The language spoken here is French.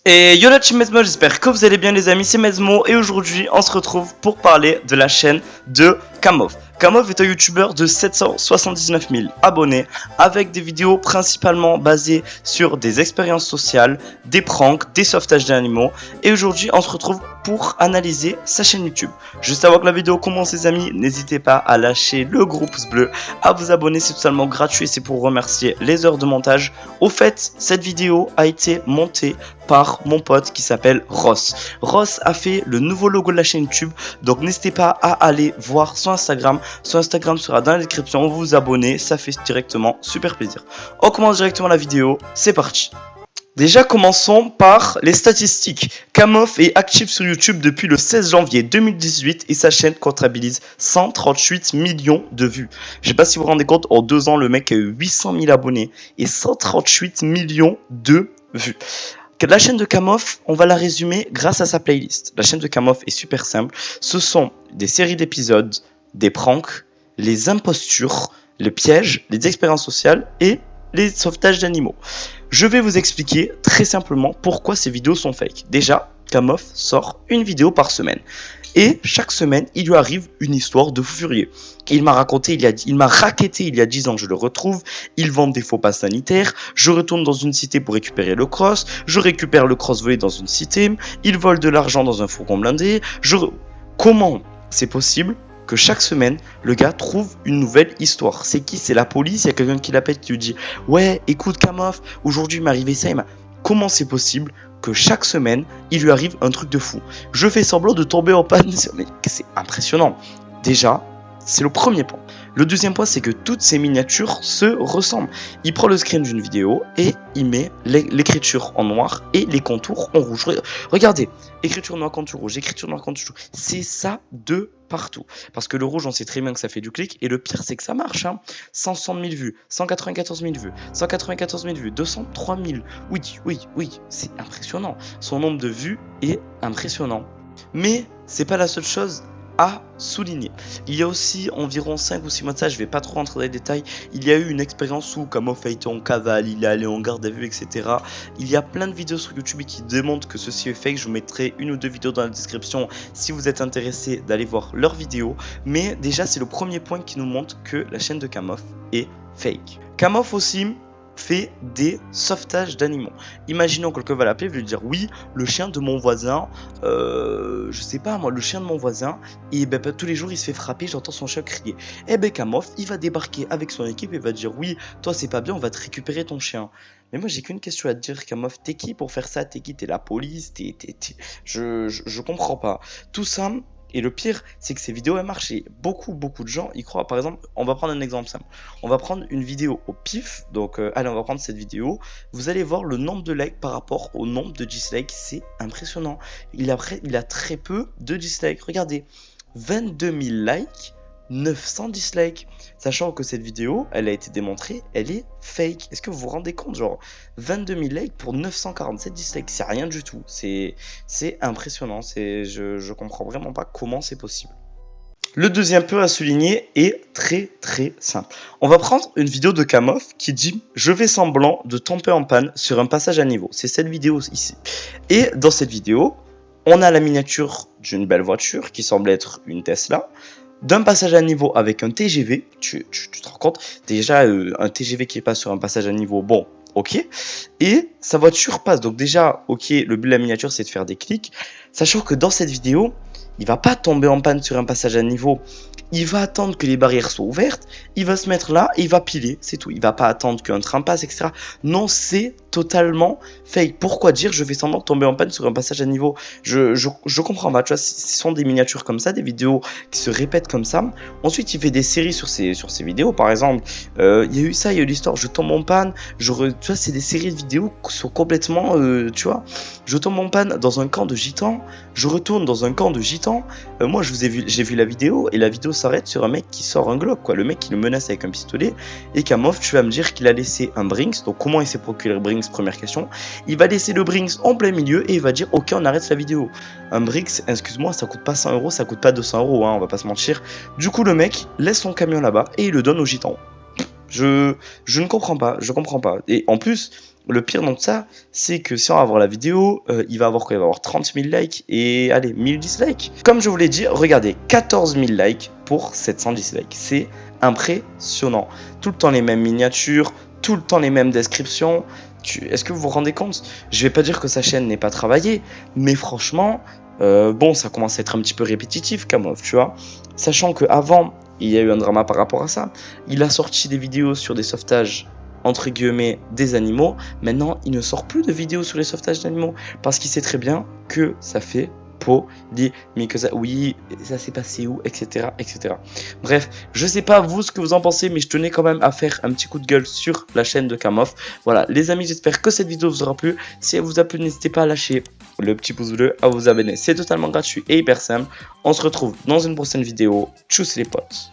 Et yo la team Mesmo, j'espère que vous allez bien les amis, c'est Mesmo et aujourd'hui on se retrouve pour parler de la chaîne de Kamov. Kamov est un youtubeur de 779 000 abonnés avec des vidéos principalement basées sur des expériences sociales, des pranks, des sauvetages d'animaux et aujourd'hui on se retrouve pour analyser sa chaîne YouTube. Juste avant que la vidéo commence les amis, n'hésitez pas à lâcher le gros pouce bleu, à vous abonner, c'est totalement gratuit et c'est pour remercier les heures de montage. Au fait, cette vidéo a été montée par mon pote qui s'appelle Ross. Ross a fait le nouveau logo de la chaîne YouTube, donc n'hésitez pas à aller voir son Instagram. Son Instagram sera dans la description, vous vous abonnez, ça fait directement super plaisir. On commence directement la vidéo, c'est parti. Déjà, commençons par les statistiques. Kamov est actif sur YouTube depuis le 16 janvier 2018 et sa chaîne comptabilise 138 millions de vues. Je sais pas si vous vous rendez compte, en 2 ans, le mec a eu 800 000 abonnés et 138 millions de vues. La chaîne de Kamov, on va la résumer grâce à sa playlist. La chaîne de Kamov est super simple. Ce sont des séries d'épisodes, des pranks, les impostures, les pièges, les expériences sociales et les sauvetages d'animaux. Je vais vous expliquer très simplement pourquoi ces vidéos sont fake. Déjà, Kamov sort une vidéo par semaine. Et chaque semaine, il lui arrive une histoire de fou furieux. Il m'a raconté, il m'a racketté il y a 10 ans, je le retrouve. Il vend des faux passes sanitaires. Je retourne dans une cité pour récupérer le cross. Je récupère le cross volé dans une cité. Il vole de l'argent dans un fourgon blindé. Comment c'est possible que chaque semaine, le gars trouve une nouvelle histoire? C'est qui? C'est la police? Il y a quelqu'un qui l'appelle qui lui dit « Ouais, écoute Kamov, aujourd'hui il m'est arrivé ça. » Comment c'est possible que chaque semaine, il lui arrive un truc de fou? Je fais semblant de tomber en panne, mais c'est impressionnant. Déjà, c'est le premier point. Le deuxième point, c'est que toutes ces miniatures se ressemblent. Il prend le screen d'une vidéo et il met l'écriture en noir et les contours en rouge. Regardez, écriture noire, contour rouge, écriture noire, contour rouge. C'est ça de partout. Parce que le rouge, on sait très bien que ça fait du clic. Et le pire, c'est que ça marche. 160 000 vues, 194 000 vues, 194 000 vues, 203 000. Oui, c'est impressionnant. Son nombre de vues est impressionnant. Mais c'est pas la seule chose à souligner. Il y a aussi environ 5 ou 6 mois de ça, je vais pas trop rentrer dans les détails, il y a eu une expérience où Kamov a été en cavale, il est allé en garde à vue, etc. Il y a plein de vidéos sur YouTube qui démontrent que ceci est fake. Je vous mettrai une ou deux vidéos dans la description si vous êtes intéressé d'aller voir leurs vidéos. Mais déjà, c'est le premier point qui nous montre que la chaîne de Kamov est fake. Kamov aussi fait des sauvetages d'animaux. Imaginons que quelqu'un va l'appeler, va lui dire oui, le chien de mon voisin, je sais pas moi, le chien de mon voisin, et ben tous les jours il se fait frapper, j'entends son chien crier. Et ben Kamov, il va débarquer avec son équipe et va dire oui, toi c'est pas bien, on va te récupérer ton chien. Mais moi j'ai qu'une question à te dire, Kamov, t'es qui pour faire ça? T'es qui? T'es la police? Je comprends pas. Tout ça. Et le pire, c'est que ces vidéos elles marchent et beaucoup de gens y croient. Par exemple, on va prendre un exemple simple. On va prendre une vidéo au pif. Donc, allez, on va prendre cette vidéo. Vous allez voir le nombre de likes par rapport au nombre de dislikes. C'est impressionnant. Il a très peu de dislikes. Regardez, 22 000 likes, 900 dislikes. Sachant que cette vidéo, elle a été démontrée, elle est fake. Est-ce que vous vous rendez compte? Genre, 22 000 likes pour 947 dislikes. C'est rien du tout. C'est impressionnant. Je comprends vraiment pas comment c'est possible. Le deuxième point à souligner est très simple. On va prendre une vidéo de Kamov qui dit « Je fais semblant de tomber en panne sur un passage à niveau ». C'est cette vidéo ici. Et dans cette vidéo, on a la miniature d'une belle voiture qui semble être une Tesla, d'un passage à niveau avec un TGV. Tu te rends compte? Déjà, un TGV qui passe sur un passage à niveau, bon, ok. Et sa voiture passe. Donc déjà, ok, le but de la miniature, c'est de faire des clics. Sachant que dans cette vidéo, il va pas tomber en panne sur un passage à niveau. Il va attendre que les barrières soient ouvertes, il va se mettre là et il va piler, c'est tout. Il va pas attendre qu'un train passe, etc. Non, c'est totalement fake. Pourquoi dire je fais semblant de tomber en panne sur un passage à niveau? Je comprends pas, tu vois, ce sont des miniatures comme ça, des vidéos qui se répètent comme ça. Ensuite, il fait des séries sur ces vidéos, par exemple. Il y a eu ça, il y a eu l'histoire, je tombe en panne, tu vois, c'est des séries de vidéos qui sont complètement, tu vois, je tombe en panne dans un camp de gitans, je retourne dans un camp de gitans. Moi, j'ai vu la vidéo et la vidéo s'arrête sur un mec qui sort un Glock, quoi. Le mec qui le menace avec un pistolet. Et Kamov, tu vas me dire qu'il a laissé un Brinks. Donc, comment il s'est procuré le Brinks? Première question. Il va laisser le Brinks en plein milieu et il va dire ok, on arrête la vidéo. Un Brinks, excuse-moi, ça coûte pas 100 euros, ça coûte pas 200 euros, hein, on va pas se mentir. Du coup, le mec laisse son camion là-bas et il le donne aux gitans. Je ne comprends pas, je comprends pas. Et en plus, le pire dans ça, c'est que si on va voir la vidéo, il va avoir quoi? Il va avoir 30 000 likes et allez, 1000 dislikes. Comme je vous l'ai dit, regardez, 14 000 likes pour 700 dislikes. C'est impressionnant. Tout le temps les mêmes miniatures, tout le temps les mêmes descriptions. Est-ce que vous vous rendez compte? Je vais pas dire que sa chaîne n'est pas travaillée, mais franchement, bon, ça commence à être un petit peu répétitif, Kamov, tu vois. Sachant qu'avant, il y a eu un drama par rapport à ça. Il a sorti des vidéos sur des sauvetages entre guillemets des animaux. Maintenant, il ne sort plus de vidéos sur les sauvetages d'animaux parce qu'il sait très bien que ça fait polémique, que ça, oui, ça s'est passé où, etc., etc. Bref, je sais pas vous ce que vous en pensez, mais je tenais quand même à faire un petit coup de gueule sur la chaîne de Kamov. Voilà, les amis, j'espère que cette vidéo vous aura plu. Si elle vous a plu, n'hésitez pas à lâcher le petit pouce bleu, à vous abonner. C'est totalement gratuit et hyper simple. On se retrouve dans une prochaine vidéo. Tchuss les potes.